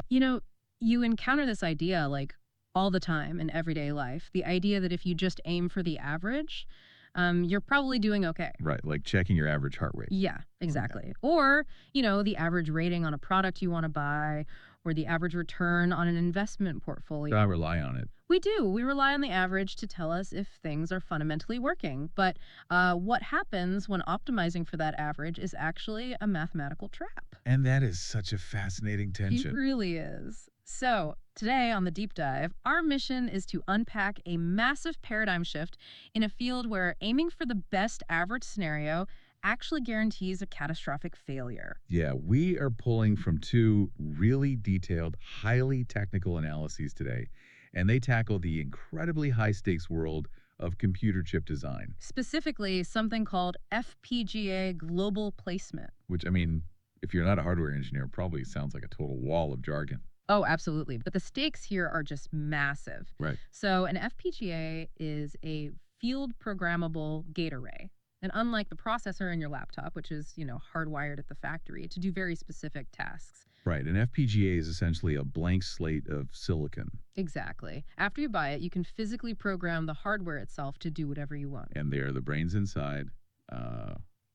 You know, you encounter this idea like all the time in everyday life. The idea that if you just aim for the average, you're probably doing okay. Right, like checking your average heart rate. Yeah, Oh, yeah. exactly. Or, the average rating on a product you want to buy or the average return on an investment portfolio. I rely on it. We do. We rely on the average to tell us if things are fundamentally working. But what happens when optimizing for that average is actually a mathematical trap. And that is such a fascinating It tension. really is. So, today on the deep dive, our mission is to unpack a massive paradigm shift in a field where aiming for the best average scenario actually guarantees a catastrophic failure. Yeah, we are pulling from two really detailed, highly technical analyses today, and they tackle the incredibly high stakes world of computer chip design, Specifically, something called FPGA global placement. which, I mean, if you're not a hardware engineer, probably sounds like a total wall of jargon. Oh, absolutely. But the stakes here are just massive. Right. So, an FPGA is a field programmable gate array. And unlike the processor in your laptop, which is, hardwired at the factory to do very specific tasks. Right. An FPGA is essentially a blank slate of silicon, Exactly. After you buy it, you can physically program the hardware itself to do whatever you want. and they are the brains inside,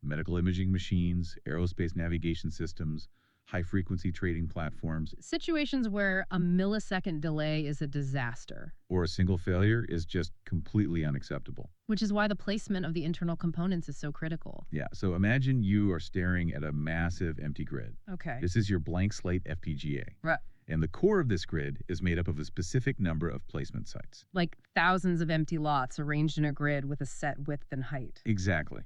medical imaging machines, aerospace navigation systems, high frequency trading platforms, Situations where a millisecond delay is a disaster, or a single failure is just completely unacceptable. which is why the placement of the internal components is so critical. Yeah, so imagine you are staring at a massive empty grid. Okay. This is your blank slate FPGA. Right. And the core of this grid is made up of a specific number of placement sites. Like thousands of empty lots arranged in a grid with a set width and height. Exactly.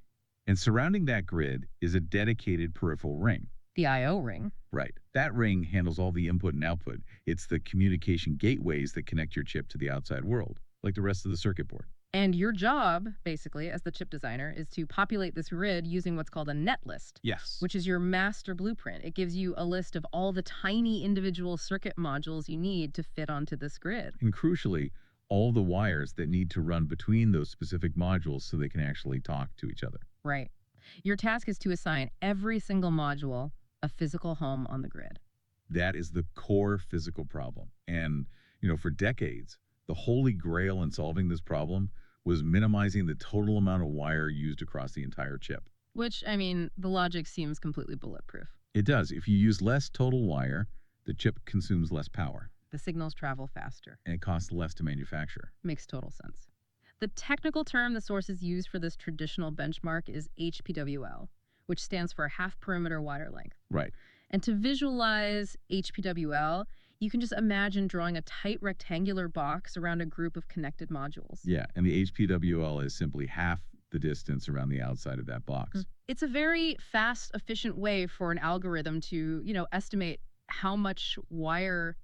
And surrounding that grid is a dedicated peripheral ring. The I/O ring. Right. That ring handles all the input and output. It's the communication gateways that connect your chip to the outside world, like the rest of the circuit board. And your job, basically, as the chip designer, is to populate this grid using what's called a netlist, Yes. which is your master blueprint. It gives you a list of all the tiny individual circuit modules you need to fit onto this grid. And crucially, all the wires that need to run between those specific modules so they can actually talk to each other. Right. Your task is to assign every single module a physical home on the grid. That is the core physical problem. And, for decades, the holy grail in solving this problem was minimizing the total amount of wire used across the entire chip. Which, I mean, the logic seems completely bulletproof. It does. If you use less total wire, the chip consumes less power, The signals travel faster. and it costs less to manufacture. Makes total sense. The technical term the sources use for this traditional benchmark is HPWL, which stands for half perimeter wire length. Right. And to visualize HPWL, you can just imagine drawing a tight rectangular box around a group of connected modules. Yeah, and the HPWL is simply half the distance around the outside of that box. It's a very fast, efficient way for an algorithm to, estimate how much wire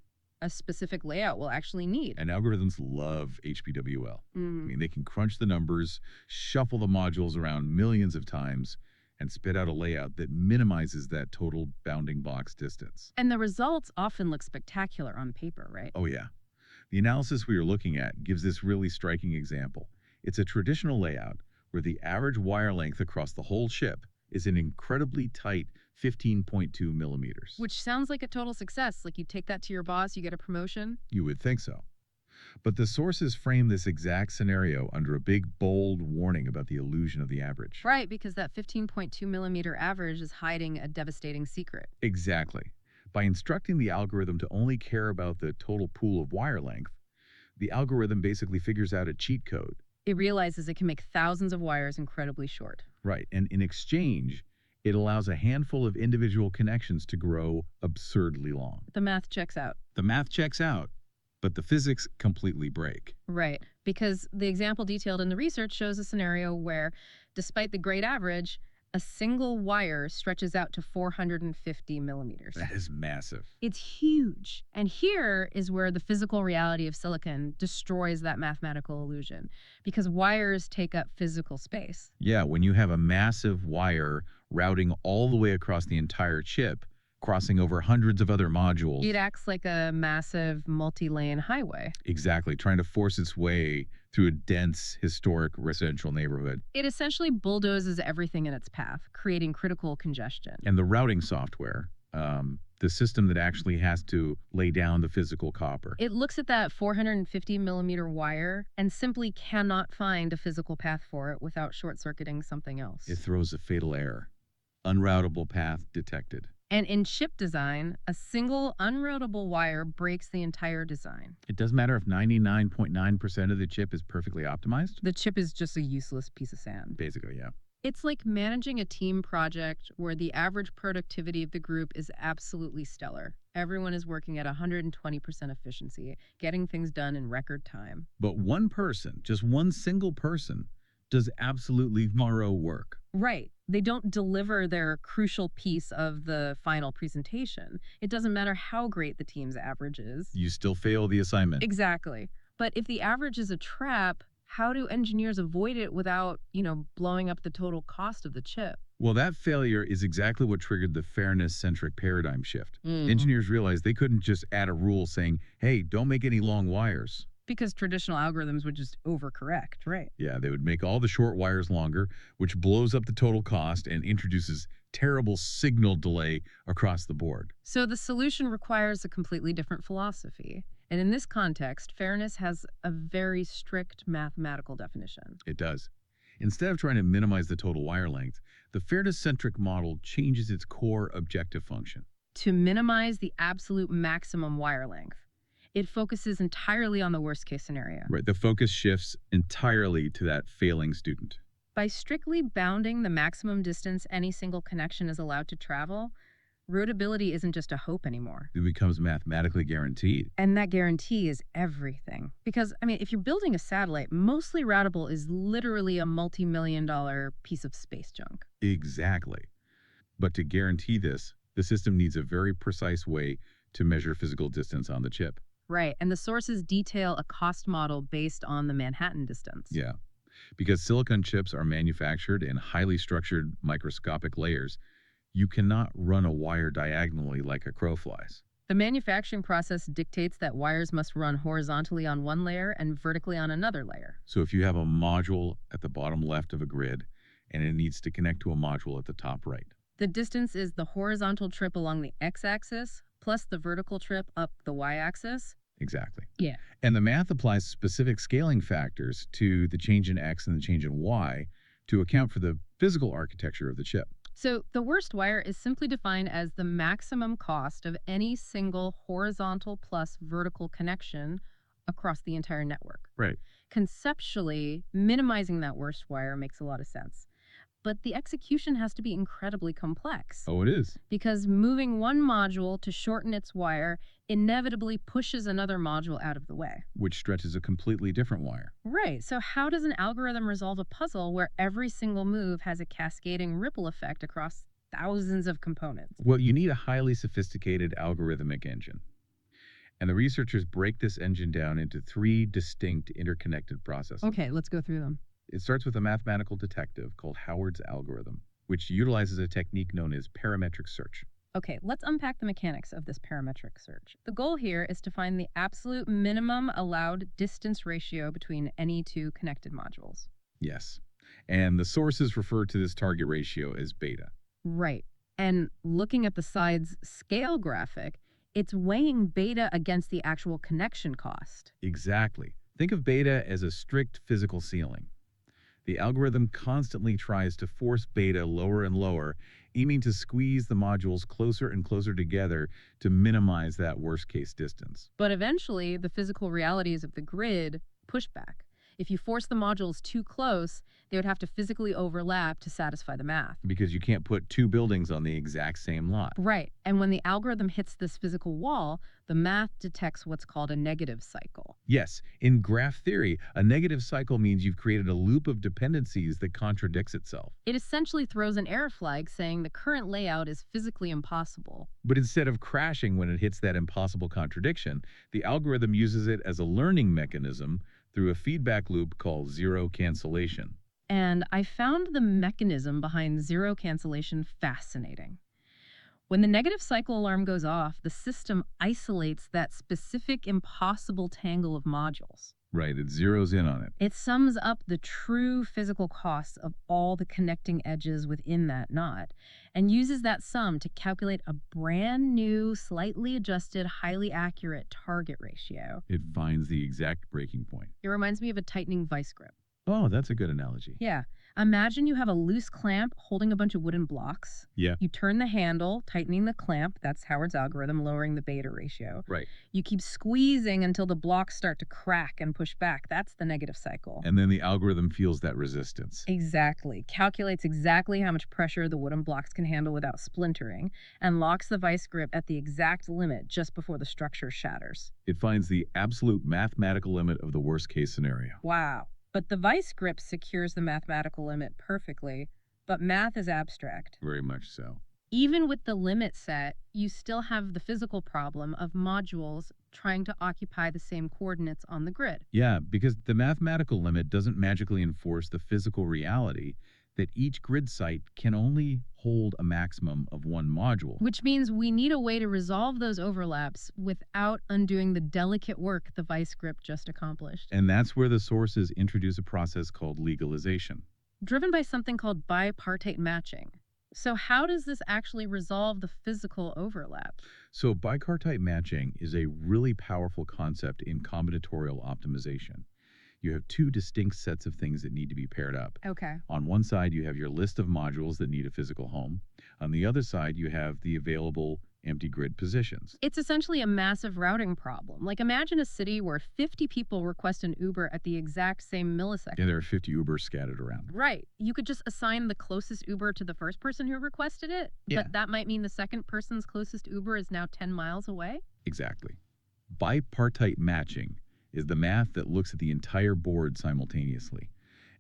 a specific layout will actually need. And algorithms love HPWL. I Mm. mean, they can crunch the numbers, shuffle the modules around millions of times, and spit out a layout that minimizes that total bounding box distance. And the results often look spectacular on paper, right? Oh, yeah. The analysis we are looking at gives this really striking example. It's a traditional layout where the average wire length across the whole chip is an incredibly tight 15.2 millimeters. Which sounds like a total success. Like you take that to your boss, you get a promotion. You would think so. But the sources frame this exact scenario under a big, bold warning about the illusion of the average. Right, because that 15.2 millimeter average is hiding a devastating secret. Exactly. By instructing the algorithm to only care about the total pool of wire length, the algorithm basically figures out a cheat code. It realizes it can make thousands of wires incredibly short. Right. And in exchange, it allows a handful of individual connections to grow absurdly long. The math checks out. The math checks out, but the physics completely break. Right, because the example detailed in the research shows a scenario where, despite the great average, a single wire stretches out to 450 millimeters. That is massive. It's huge. And here is where the physical reality of silicon destroys that mathematical illusion, because wires take up physical space. Yeah, when you have a massive wire routing all the way across the entire chip, crossing over hundreds of other modules. It acts like a massive multi-lane highway. Exactly, trying to force its way through a dense, historic residential neighborhood. It essentially bulldozes everything in its path, creating critical congestion. And the routing software, The system that actually has to lay down the physical copper. It looks at that 450 millimeter wire and simply cannot find a physical path for it without short circuiting something It else. throws a fatal error. Unroutable path detected. And in chip design, a single unroutable wire breaks the entire design. It doesn't matter if 99.9% of the chip is perfectly optimized? The chip is just a useless piece of sand. Basically, yeah. It's like managing a team project where the average productivity of the group is absolutely stellar. Everyone is working at 120% efficiency, getting things done in record time. But one person, just one single person, does absolutely zero work. Right. They don't deliver their crucial piece of the final presentation. It doesn't matter how great the team's average is. You still fail the assignment. Exactly. But if the average is a trap, how do engineers avoid it without, blowing up the total cost of the chip? Well, that failure is exactly what triggered the fairness-centric paradigm shift. Mhm. Engineers realized they couldn't just add a rule saying, hey, don't make any long wires. Because traditional algorithms would just overcorrect, right? Yeah, they would make all the short wires longer, which blows up the total cost and introduces terrible signal delay across the board. So the solution requires a completely different philosophy. And in this context, fairness has a very strict mathematical definition. It does. Instead of trying to minimize the total wire length, the fairness-centric model changes its core objective function. To minimize the absolute maximum wire length, it focuses entirely on the worst case scenario. Right, the focus shifts entirely to that failing student. By strictly bounding the maximum distance any single connection is allowed to travel, routability isn't just a hope anymore. It becomes mathematically guaranteed. And that guarantee is everything. Because, if you're building a satellite, mostly routable is literally a multi-million-dollar piece of space junk. Exactly. But to guarantee this, the system needs a very precise way to measure physical distance on the chip. Right, and the sources detail a cost model based on the Manhattan distance. Yeah. Because silicon chips are manufactured in highly structured microscopic layers, you cannot run a wire diagonally like a crow flies. The manufacturing process dictates that wires must run horizontally on one layer and vertically on another layer. So if you have a module at the bottom left of a grid and it needs to connect to a module at the top right, the distance is the horizontal trip along the x-axis plus the vertical trip up the y-axis. exactly. Yeah. And the math applies specific scaling factors to the change in X and the change in Y to account for the physical architecture of the chip. So the worst wire is simply defined as the maximum cost of any single horizontal plus vertical connection across the entire network. Right. Conceptually, minimizing that worst wire makes a lot of sense. But the execution has to be incredibly complex. Oh, it is. Because moving one module to shorten its wire inevitably pushes another module out of the way. Which stretches a completely different wire. Right. So how does an algorithm resolve a puzzle where every single move has a cascading ripple effect across thousands of components? Well, you need a highly sophisticated algorithmic engine. And the researchers break this engine down into three distinct interconnected processes. Okay, let's go through them. It starts with a mathematical detective called Howard's algorithm, which utilizes a technique known as parametric search. Okay, let's unpack the mechanics of this parametric search. The goal here is to find the absolute minimum allowed distance ratio between any two connected modules. Yes. And the sources refer to this target ratio as beta. Right. And looking at the side's scale graphic, it's weighing beta against the actual connection cost. Exactly. Think of beta as a strict physical ceiling. The algorithm constantly tries to force beta lower and lower, aiming to squeeze the modules closer and closer together to minimize that worst-case distance. But eventually, the physical realities of the grid push back. If you force the modules too close, they would have to physically overlap to satisfy the math. Because you can't put two buildings on the exact same lot. Right. And when the algorithm hits this physical wall, the math detects what's called a negative cycle. Yes, in graph theory, a negative cycle means you've created a loop of dependencies that contradicts itself. It essentially throws an error flag saying the current layout is physically impossible. But instead of crashing when it hits that impossible contradiction, the algorithm uses it as a learning mechanism through a feedback loop called zero cancellation. And I found the mechanism behind zero cancellation fascinating. When the negative cycle alarm goes off, the system isolates that specific impossible tangle of modules. Right, it zeroes in on it. It sums up the true physical costs of all the connecting edges within that knot and uses that sum to calculate a brand new, slightly adjusted, highly accurate target ratio. It finds the exact breaking point. It reminds me of a tightening vice grip. Oh, that's a good analogy. Yeah. Imagine you have a loose clamp holding a bunch of wooden blocks. Yeah, You turn the handle, tightening the clamp. That's Howard's algorithm, lowering the beta ratio. right. You keep squeezing until the blocks start to crack and push back. That's the negative cycle. And then the algorithm feels that resistance. Exactly. Calculates exactly how much pressure the wooden blocks can handle without splintering and locks the vice grip at the exact limit just before the structure shatters. It finds the absolute mathematical limit of the worst case scenario. Wow. But the vice grip secures the mathematical limit perfectly, but math is abstract. Very much so. Even with the limit set, you still have the physical problem of modules trying to occupy the same coordinates on the grid. Yeah, because the mathematical limit doesn't magically enforce the physical reality that each grid site can only hold a maximum of one module. Which means we need a way to resolve those overlaps without undoing the delicate work the vice grip just accomplished. And that's where the sources introduce a process called legalization. Driven by something called bipartite matching. So how does this actually resolve the physical overlap? So bipartite matching is a really powerful concept in combinatorial optimization. You have two distinct sets of things that need to be paired up. Okay. On one side, you have your list of modules that need a physical home. On the other side, you have the available empty grid positions. It's essentially a massive routing problem. Like imagine a city where 50 people request an Uber at the exact same millisecond. And there are 50 Ubers scattered around. Right. You could just assign the closest Uber to the first person who requested it, Yeah. but that might mean the second person's closest Uber is now 10 miles away. Exactly. Bipartite matching is the math that looks at the entire board simultaneously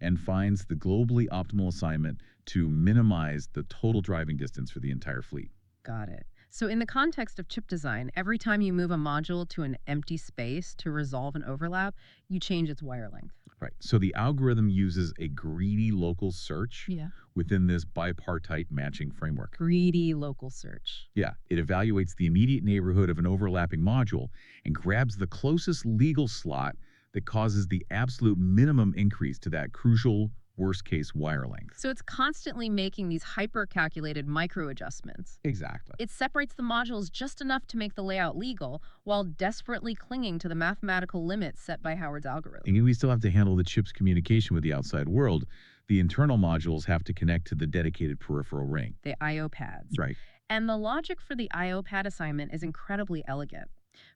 and finds the globally optimal assignment to minimize the total driving distance for the entire fleet. Got it. So in the context of chip design, every time you move a module to an empty space to resolve an overlap, you change its wire length. Right. So the algorithm uses a greedy local search Yeah. within this bipartite matching framework. Greedy local search. Yeah, it evaluates the immediate neighborhood of an overlapping module and grabs the closest legal slot that causes the absolute minimum increase to that crucial worst case wire length. So it's constantly making these hyper-calculated micro adjustments. Exactly. It separates the modules just enough to make the layout legal while desperately clinging to the mathematical limits set by Howard's algorithm. And we still have to handle the chip's communication with the outside world. The internal modules have to connect to the dedicated peripheral ring. The I/O pads. Right. And the logic for the I/O pad assignment is incredibly elegant.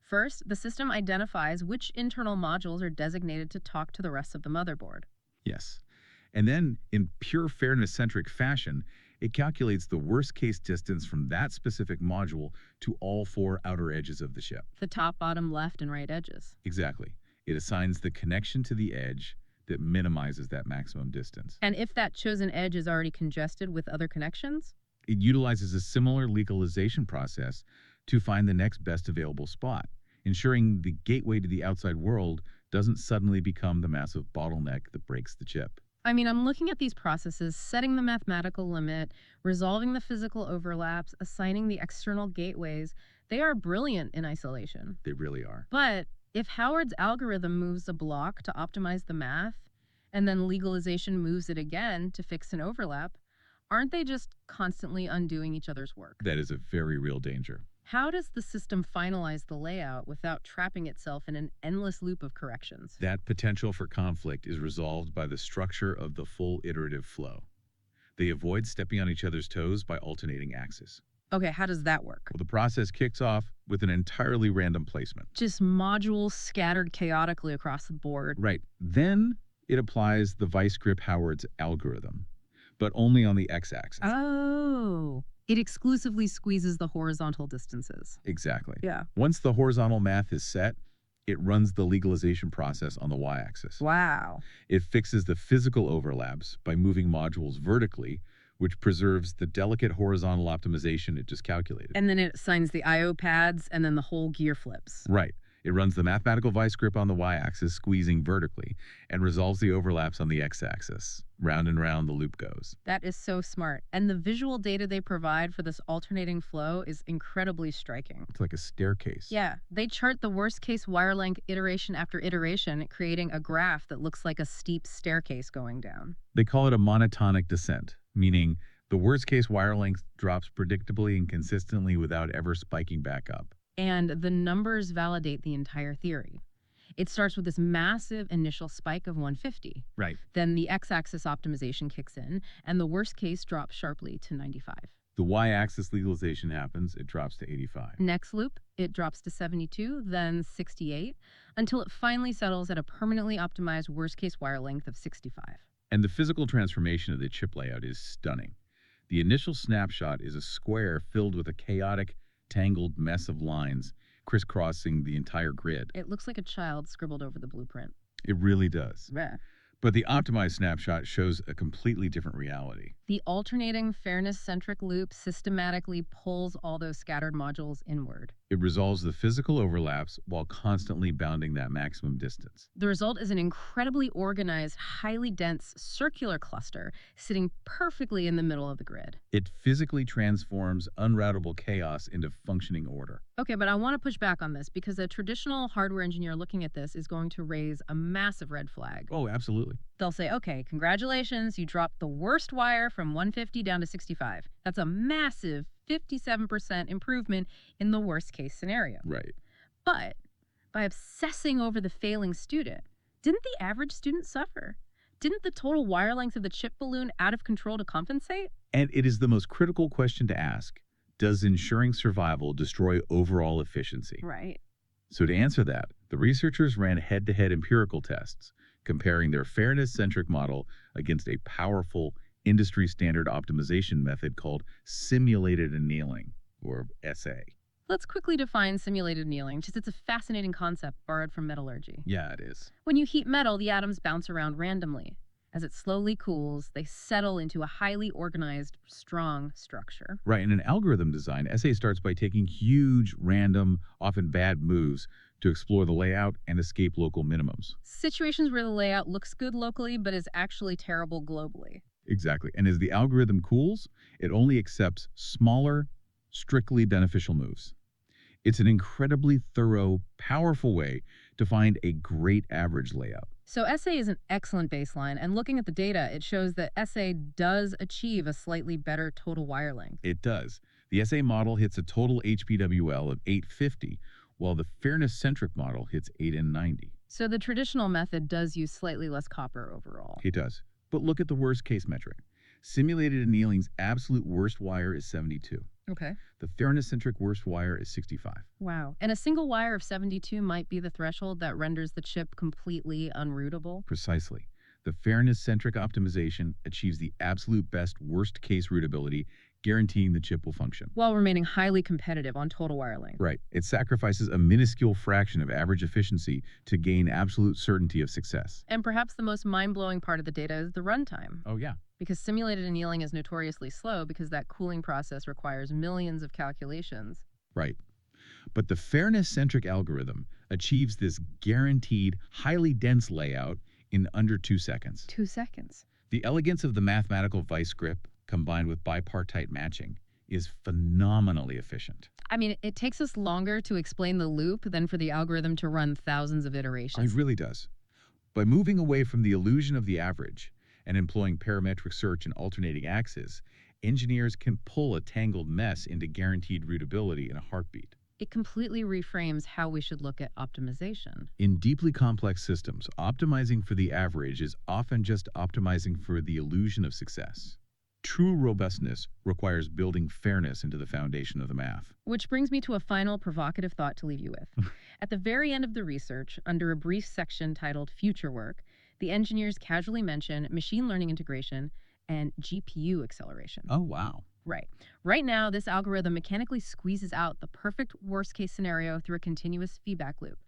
First, the system identifies which internal modules are designated to talk to the rest of the motherboard. Yes. And then, in pure fairness-centric fashion, it calculates the worst-case distance from that specific module to all four outer edges of the ship. The top, bottom, left, and right edges. Exactly. It assigns the connection to the edge that minimizes that maximum distance. And if that chosen edge is already congested with other connections? It utilizes a similar legalization process to find the next best available spot, ensuring the gateway to the outside world doesn't suddenly become the massive bottleneck that breaks the chip. I mean, I'm looking at these processes, setting the mathematical limit, resolving the physical overlaps, assigning the external gateways. They are brilliant in isolation. They really are. But if Howard's algorithm moves a block to optimize the math, and then legalization moves it again to fix an overlap, aren't they just constantly undoing each other's work? That is a very real danger. How does the system finalize the layout without trapping itself in an endless loop of corrections? That potential for conflict is resolved by the structure of the full iterative flow. They avoid stepping on each other's toes by alternating axes. Okay, how does that work? Well, the process kicks off with an entirely random placement. Just modules scattered chaotically across the board. Right. Then it applies the vice grip Howard's algorithm, but only on the x-axis. Oh, it exclusively squeezes the horizontal distances. Exactly. Yeah. Once the horizontal math is set, it runs the legalization process on the y-axis. Wow. It fixes the physical overlaps by moving modules vertically, which preserves the delicate horizontal optimization it just calculated. And then it assigns the I/O pads, and then the whole gear flips. Right. It runs the mathematical vice grip on the y-axis, squeezing vertically, and resolves the overlaps on the x-axis. Round and round the loop goes. That is so smart. And the visual data they provide for this alternating flow is incredibly striking. It's like a staircase. Yeah, they chart the worst case wire length iteration after iteration, creating a graph that looks like a steep staircase going down. They call it a monotonic descent, meaning the worst case wire length drops predictably and consistently without ever spiking back up. And the numbers validate the entire theory. It starts with this massive initial spike of 150. Right. Then the x-axis optimization kicks in, and the worst case drops sharply to 95. The y-axis legalization happens, it drops to 85. Next loop, it drops to 72, then 68, until it finally settles at a permanently optimized worst-case wire length of 65. And the physical transformation of the chip layout is stunning. The initial snapshot is a square filled with a chaotic, tangled mess of lines crisscrossing the entire grid. It looks like a child scribbled over the blueprint. It really does. Yeah. But the optimized snapshot shows a completely different reality. The alternating fairness-centric loop systematically pulls all those scattered modules inward. It resolves the physical overlaps while constantly bounding that maximum distance. The result is an incredibly organized, highly dense circular cluster sitting perfectly in the middle of the grid. It physically transforms unroutable chaos into functioning order. Okay, but I want to push back on this because a traditional hardware engineer looking at this is going to raise a massive red flag. Oh, absolutely. They'll say, okay, congratulations, you dropped the worst wire from 150 down to 65. That's a massive 57% improvement in the worst case scenario. Right. But by obsessing over the failing student, didn't the average student suffer? Didn't the total wire length of the chip balloon out of control to compensate? And it is the most critical question to ask. Does ensuring survival destroy overall efficiency? Right. So to answer that, the researchers ran head-to-head empirical tests, comparing their fairness-centric model against a powerful industry-standard optimization method called simulated annealing, or SA. Let's quickly define simulated annealing, since it's a fascinating concept borrowed from metallurgy. Yeah, it is. When you heat metal, the atoms bounce around randomly. As it slowly cools, they settle into a highly organized, strong structure. Right, in an algorithm design, SA starts by taking huge, random, often bad moves to explore the layout and escape local minimums. Situations where the layout looks good locally but is actually terrible globally. Exactly. And as the algorithm cools, it only accepts smaller, strictly beneficial moves. It's an incredibly thorough, powerful way to find a great average layout. So SA is an excellent baseline, and looking at the data, it shows that SA does achieve a slightly better total wire length. It does. The SA model hits a total HPWL of 850, while the fairness-centric model hits 890. So the traditional method does use slightly less copper overall. It does. But look at the worst-case metric. Simulated annealing's absolute worst wire is 72. Okay. The fairness-centric worst wire is 65. Wow. And a single wire of 72 might be the threshold that renders the chip completely unrootable? Precisely. The fairness-centric optimization achieves the absolute best worst-case rootability, guaranteeing the chip will function. While remaining highly competitive on total wire length. Right. It sacrifices a minuscule fraction of average efficiency to gain absolute certainty of success. And perhaps the most mind-blowing part of the data is the runtime. Oh, yeah. Because simulated annealing is notoriously slow because that cooling process requires millions of calculations. Right. But the fairness-centric algorithm achieves this guaranteed, highly dense layout in under 2 seconds. 2 seconds. The elegance of the mathematical vice grip, combined with bipartite matching, is phenomenally efficient. I mean, it takes us longer to explain the loop than for the algorithm to run thousands of iterations. It really does. By moving away from the illusion of the average and employing parametric search and alternating axes, engineers can pull a tangled mess into guaranteed rootability in a heartbeat. It completely reframes how we should look at optimization. In deeply complex systems, optimizing for the average is often just optimizing for the illusion of success. True robustness requires building fairness into the foundation of the math. Which brings me to a final provocative thought to leave you with. At the very end of the research, under a brief section titled Future Work, the engineers casually mention machine learning integration and GPU acceleration. Oh, wow. Right. Right now, this algorithm mechanically squeezes out the perfect worst-case scenario through a continuous feedback loop.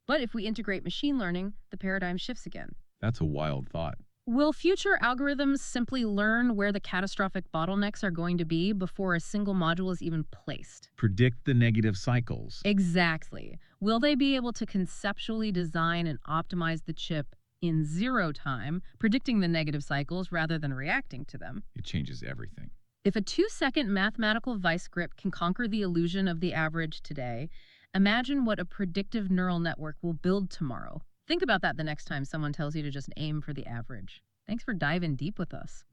But if we integrate machine learning, the paradigm shifts again. That's a wild thought. Will future algorithms simply learn where the catastrophic bottlenecks are going to be before a single module is even placed? Predict the negative cycles. Exactly. Will they be able to conceptually design and optimize the chip in zero time, predicting the negative cycles rather than reacting to them? It changes everything. If a 2-second mathematical vice grip can conquer the illusion of the average today, imagine what a predictive neural network will build tomorrow. Think about that the next time someone tells you to just aim for the average. Thanks for diving deep with us.